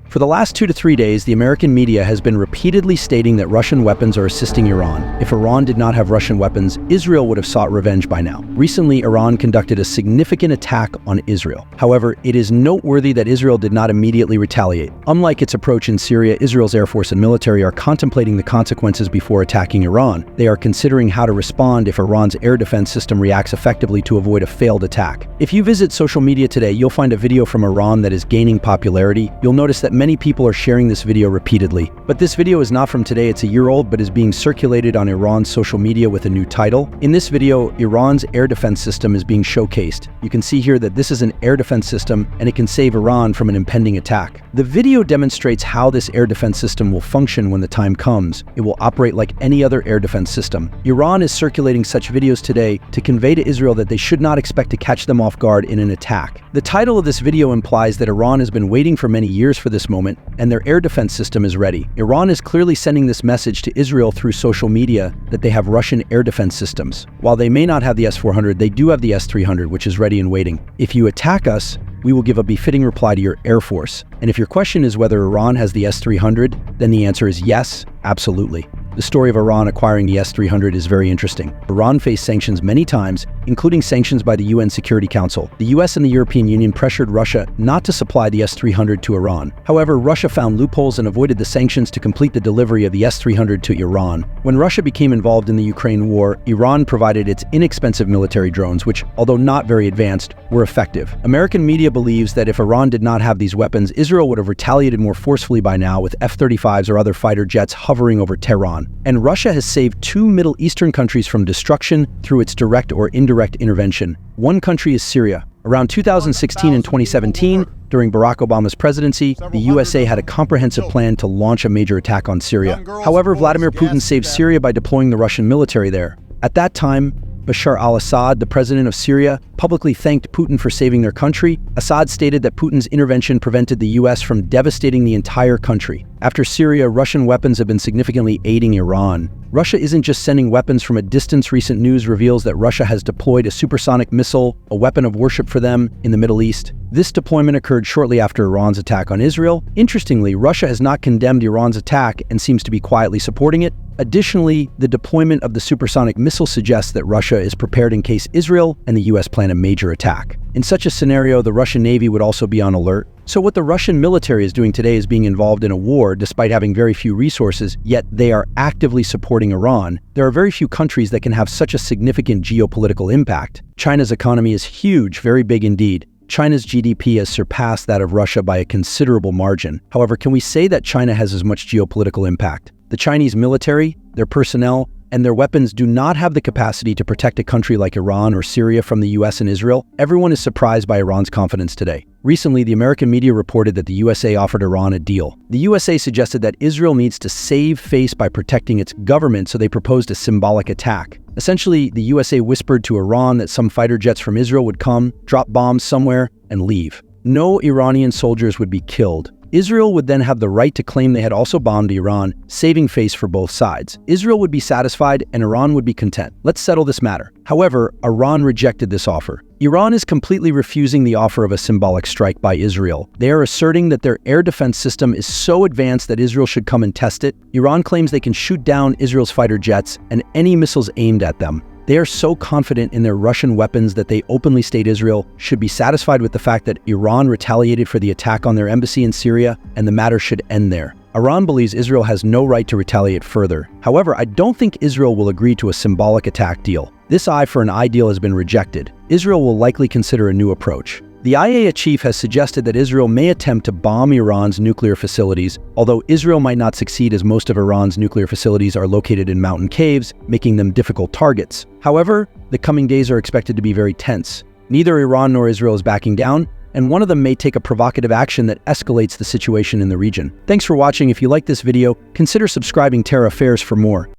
For the last 2 to 3 days, the American media has been repeatedly stating that Russian weapons are assisting Iran. If Iran did not have Russian weapons, Israel would have sought revenge by now. Recently, Iran conducted a significant attack on Israel. However, it is noteworthy that Israel did not immediately retaliate. Unlike its approach in Syria, Israel's Air Force and military are contemplating the consequences before attacking Iran. They are considering how to respond if Iran's air defense system reacts effectively to avoid a failed attack. If you visit social media today, you'll find a video from Iran that is gaining popularity. You'll notice that many people are sharing this video repeatedly. But this video is not from today, it's a year old, but is being circulated on Iran's social media with a new title. In this video, Iran's air defense system is being showcased. You can see here that this is an air defense system and it can save Iran from an impending attack. The video demonstrates how this air defense system will function when the time comes. It will operate like any other air defense system. Iran is circulating such videos today to convey to Israel that they should not expect to catch them off guard in an attack. The title of this video implies that Iran has been waiting for many years for this moment, and their air defense system is ready. Iran is clearly sending this message to Israel through social media that they have Russian air defense systems. While they may not have the S-400, they do have the S-300, which is ready and waiting. If you attack us, we will give a befitting reply to your Air Force. And if your question is whether Iran has the S-300, then the answer is yes, absolutely. The story of Iran acquiring the S-300 is very interesting. Iran faced sanctions many times, including sanctions by the UN Security Council. The US and the European Union pressured Russia not to supply the S-300 to Iran. However, Russia found loopholes and avoided the sanctions to complete the delivery of the S-300 to Iran. When Russia became involved in the Ukraine war, Iran provided its inexpensive military drones, which, although not very advanced, were effective. American media believes that if Iran did not have these weapons, Israel would have retaliated more forcefully by now with F-35s or other fighter jets hovering over Tehran. And Russia has saved 2 Middle Eastern countries from destruction through its direct or indirect intervention. One country is Syria. Around 2016 and 2017, during Barack Obama's presidency, the USA had a comprehensive plan to launch a major attack on Syria. However, Vladimir Putin saved Syria by deploying the Russian military there. At that time, Bashar al-Assad, the president of Syria, publicly thanked Putin for saving their country. Assad stated that Putin's intervention prevented the US from devastating the entire country. After Syria, Russian weapons have been significantly aiding Iran. Russia isn't just sending weapons from a distance. Recent news reveals that Russia has deployed a supersonic missile, a weapon of worship for them, in the Middle East. This deployment occurred shortly after Iran's attack on Israel. Interestingly, Russia has not condemned Iran's attack and seems to be quietly supporting it. Additionally, the deployment of the supersonic missile suggests that Russia is prepared in case Israel and the US plan a major attack. In such a scenario, the Russian Navy would also be on alert. So what the Russian military is doing today is being involved in a war despite having very few resources, yet they are actively supporting Iran. There are very few countries that can have such a significant geopolitical impact. China's economy is huge, very big indeed. China's GDP has surpassed that of Russia by a considerable margin. However, can we say that China has as much geopolitical impact? The Chinese military, their personnel, and their weapons do not have the capacity to protect a country like Iran or Syria from the US and Israel. Everyone is surprised by Iran's confidence today. Recently, the American media reported that the USA offered Iran a deal. The USA suggested that Israel needs to save face by protecting its government, so they proposed a symbolic attack. Essentially, the USA whispered to Iran that some fighter jets from Israel would come, drop bombs somewhere, and leave. No Iranian soldiers would be killed. Israel would then have the right to claim they had also bombed Iran, saving face for both sides. Israel would be satisfied and Iran would be content. Let's settle this matter. However, Iran rejected this offer. Iran is completely refusing the offer of a symbolic strike by Israel. They are asserting that their air defense system is so advanced that Israel should come and test it. Iran claims they can shoot down Israel's fighter jets and any missiles aimed at them. They are so confident in their Russian weapons that they openly state Israel should be satisfied with the fact that Iran retaliated for the attack on their embassy in Syria, and the matter should end there. Iran believes Israel has no right to retaliate further. However, I don't think Israel will agree to a symbolic attack deal. This eye for an eye deal has been rejected. Israel will likely consider a new approach. The IAEA chief has suggested that Israel may attempt to bomb Iran's nuclear facilities, although Israel might not succeed as most of Iran's nuclear facilities are located in mountain caves, making them difficult targets. However, the coming days are expected to be very tense. Neither Iran nor Israel is backing down, and one of them may take a provocative action that escalates the situation in the region. Thanks for watching. If you like this video, consider subscribing to Terraffairs for more.